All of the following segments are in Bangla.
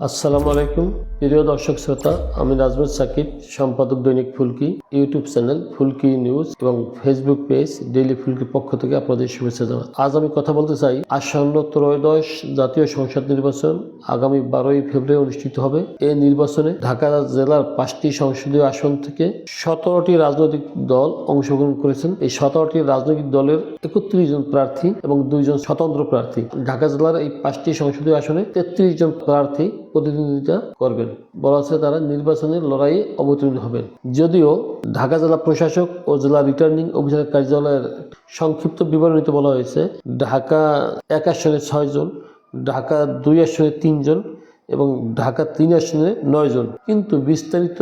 আসসালামু আলাইকুম প্রিয় দর্শক শ্রোতা, আমি নাজমুল সাকিব, সম্পাদক দৈনিক ফুলকি, ইউটিউব চ্যানেল ফুলকি নিউজ এবং ফেসবুক পেজ ডেইলি ফুলকির পক্ষ থেকে আপনাদের শুভেচ্ছা জানাই। আজ আমি কথা বলতে চাই আসন্ন ত্রয়োদশ জাতীয় সংসদ নির্বাচন আগামী 12ই ফেব্রুয়ারি অনুষ্ঠিত হবে। এই নির্বাচনে ঢাকা জেলার 5টি সংসদীয় আসন থেকে 17টি রাজনৈতিক দল অংশগ্রহণ করেছেন। এই 17টি রাজনৈতিক দলের 31 জন প্রার্থী এবং 2 জন স্বতন্ত্র প্রার্থী ঢাকা জেলার এই 5টি সংসদীয় আসনে 33 জন প্রার্থী প্রতিদ্বন্দ্বিতা করবেন। বলা হচ্ছে তারা নির্বাচনের লড়াইয়ে অবতীর্ণ হবেন। যদিও ঢাকা জেলা প্রশাসক ও জেলা রিটার্নিং অফিসারের কার্যালয়ের সংক্ষিপ্ত বিবরণীতে বলা হয়েছে ঢাকা 1 আসনে 6 জন, ঢাকা 2 আসনে 3 জন এবং ঢাকা 3 আসনে 9 জন, কিন্তু বিস্তারিত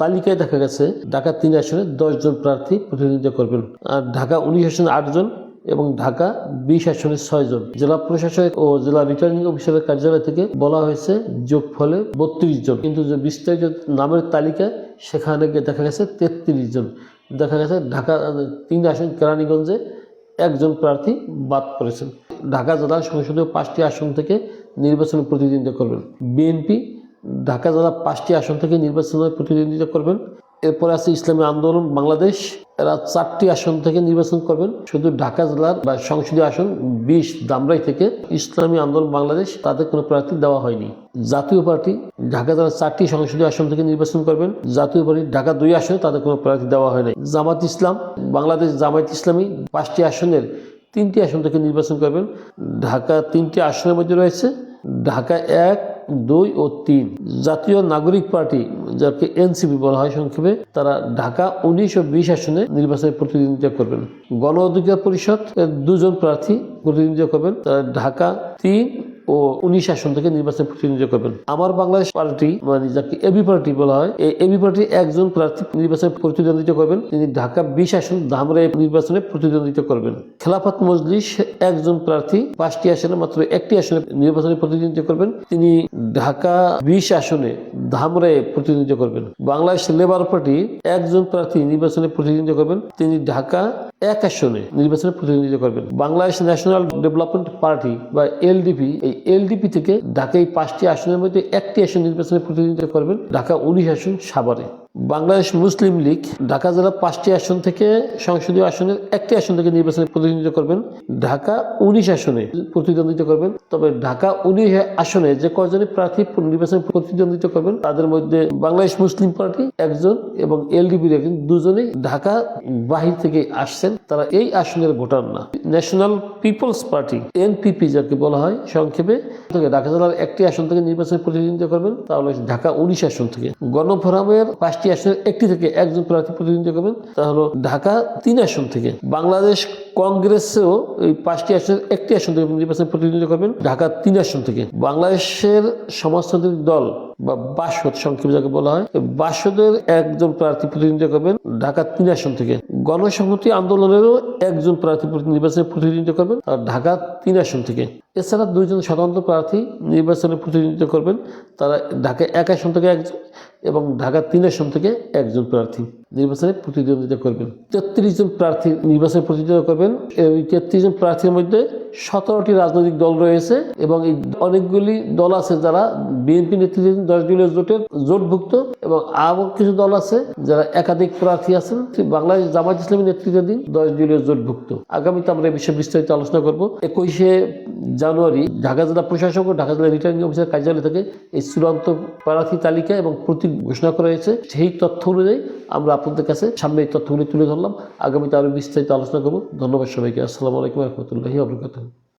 তালিকায় দেখা গেছে ঢাকা 3 আসনে 10 জন প্রার্থী প্রতিদ্বন্দ্বিতা করবেন, আর ঢাকা 19 আসনে 8 জন এবং ঢাকা 20 আসনে 6 জন। জেলা প্রশাসক ও জেলা রিটার্নিং অফিসারের কার্যালয় থেকে বলা হয়েছে যোগফলে 32 জন, কিন্তু যে বিস্তারিত নামের তালিকায় সেখানে দেখা গেছে 33 জন। দেখা গেছে ঢাকা 3 আসন কেরানীগঞ্জে 1 জন প্রার্থী বাদ পড়েছেন। ঢাকা জেলা সংসদীয় 5টি আসন থেকে নির্বাচনে প্রতিদ্বন্দ্বিতা করবেন। বিএনপি ঢাকা জেলা 5টি আসন থেকে নির্বাচনে প্রতিদ্বন্দ্বিতা করবেন। এরপরে আছে ইসলামী আন্দোলন বাংলাদেশ, এরা 4টি আসন থেকে নির্বাচন করবেন। শুধু ঢাকা জেলার বা সংসদীয় আসন 20 ধামরাই থেকে ইসলামী আন্দোলন বাংলাদেশ, তাদের কোনো প্রার্থী দেওয়া হয়নি। জাতীয় পার্টি ঢাকা জেলার 4টি সংসদীয় আসন থেকে নির্বাচন করবেন। জাতীয় পার্টি ঢাকা 2 আসনে তাদের কোনো প্রার্থী দেওয়া হয় নাই। জামাত ইসলাম বাংলাদেশ, জামায়াত ইসলামী 5টি আসনের 3টি আসন থেকে নির্বাচন করবেন। ঢাকা 3টি আসনের মধ্যে রয়েছে ঢাকা 1, 2 ও 3। জাতীয় নাগরিক পার্টি, যাকে এনসিপি বলা হয় সংক্ষেপে, তারা ঢাকা 19 ও 20 আসনে নির্বাচনে প্রতিদ্বন্দ্বিতা করবেন। গণ অধিকার পরিষদ 2 জন প্রার্থী প্রতিদ্বন্দ্বিতা করবেন, তারা ঢাকা 3 ও 19 আসন থেকে নির্বাচনে প্রতিদ্বন্দ্বিতা করবেন। আমার বাংলাদেশ পার্টি, মানে যাকে এবি পার্টি বলা হয়, এই এবি পার্টি 1 জন প্রার্থী নির্বাচনে প্রতিদ্বন্দ্বিতা করবেন, তিনি ঢাকা 20 আসন ধামরাই নির্বাচনে প্রতিদ্বন্দ্বিতা করবেন। খেলাফত মজলিস 1 জন প্রার্থী 5টি আসনে মাত্র 1টি আসনে নির্বাচনে প্রতিদ্বন্দ্বিতা করবেন, তিনি ঢাকা 20 আসনে ধামরাই প্রতিদ্বন্দ্বিতা করবেন। বাংলাদেশ লেবার পার্টি 1 জন প্রার্থী নির্বাচনে প্রতিদ্বন্দ্বিতা করবেন, তিনি ঢাকা 1 আসনে নির্বাচনে প্রতিদ্বন্দ্বিতা করবেন। বাংলাদেশ ন্যাশনাল ডেভেলপমেন্ট পার্টি বা এলডিপি, এই এলডিপি থেকে ঢাকায় 5টি আসনের মধ্যে 1টি আসন নির্বাচনে প্রতিদ্বন্দ্বিতা করবেন, ঢাকা 19 আসন সাভারে। বাংলাদেশ মুসলিম লীগ ঢাকা জেলা 5টি আসন থেকে সংসদীয় আসনের 1টি আসন থেকে নির্বাচনে প্রতিদ্বন্দ্বিতা করবেন, ঢাকা 19 আসনে প্রতিদ্বন্দ্বিতা করবেন। তবে ঢাকা 19 আসনে যে কয়জনে প্রার্থী নির্বাচনে প্রতিদ্বন্দ্বিতা করবেন, তাদের মধ্যে বাংলাদেশ মুসলিম পার্টি 1 জন এবং এলডিপির 1 জন, 2 জনেই ঢাকা বাহির থেকে আসছেন, তারা এই আসনের ভোটার না। ন্যাশনাল পিপলস পার্টি এনপিপি যাকে বলা হয় সংক্ষেপে, ঢাকা জেলার 1টি আসন থেকে নির্বাচনে প্রতিদ্বন্দ্বিতা করবেন, তাহলে ঢাকা 19 আসন থেকে। গণফোরামের 5টি আসনের 1টি থেকে 1 জন প্রার্থী প্রতিদ্বন্দ্বিতা করবেন, তা হলো ঢাকা 3 আসন থেকে। বাংলাদেশ কংগ্রেসেও এই 5টি আসনের 1টি আসন থেকে নির্বাচনে প্রতিদ্বন্দ্বিতা করবেন, ঢাকা 3 আসন থেকে। বাংলাদেশের সমাজতান্ত্রিক দল বা বাসদ সংক্ষেপে যাকে বলা হয়, বাসদের 1 জন প্রার্থী প্রতিদ্বন্দ্বিতা করবেন, ঢাকা 3 আসন থেকে। গণসংহতি আন্দোলনেরও 1 জন প্রার্থী নির্বাচনে প্রতিদ্বন্দ্বিতা করবেন, আর ঢাকা 3 আসন থেকে। এছাড়া 2 জন স্বতন্ত্র প্রার্থী নির্বাচনে প্রতিদ্বন্দ্বিতা করবেন, তারা ঢাকা 1 আসন থেকে 1 জন এবং ঢাকা 3 আসন থেকে 1 জন প্রার্থী নির্বাচনে প্রতিদ্বন্দ্বিতা করবেন। 33 জন প্রার্থী নির্বাচনে প্রতিদ্বন্দ্বিতা করবেন। এই 33 জন প্রার্থীর মধ্যে 17টি রাজনৈতিক দল রয়েছে এবং এই অনেকগুলি দল আছে যারা বিএনপি নেতৃত্বাধীন 10 দলীয় জোটের জোটভুক্ত, এবং আরও কিছু দল আছে যারা একাধিক প্রার্থী আছেন বাংলাদেশ জামায়াত ইসলামী নেতৃত্বাধীন 10 দলীয় জোটভুক্ত। আগামীতে আমরা এই বিষয়ে বিস্তারিত আলোচনা করব। 21শে জানুয়ারি ঢাকা জেলা প্রশাসক ও ঢাকা জেলা রিটার্নিং অফিসার কার্যালয় থেকে এই চূড়ান্ত প্রার্থী তালিকা এবং প্রতীক ঘোষণা করা হয়েছে। সেই তথ্য অনুযায়ী আমরা আপনাদের কাছে সামনে এই তথ্যগুলি তুলে ধরলাম। আগামীতে আরো বিস্তারিত আলোচনা করব। ধন্যবাদ সবাইকে। আসসালামু আলাইকুম ওয়া রাহমাতুল্লাহি ওয়া বারাকাতুহু।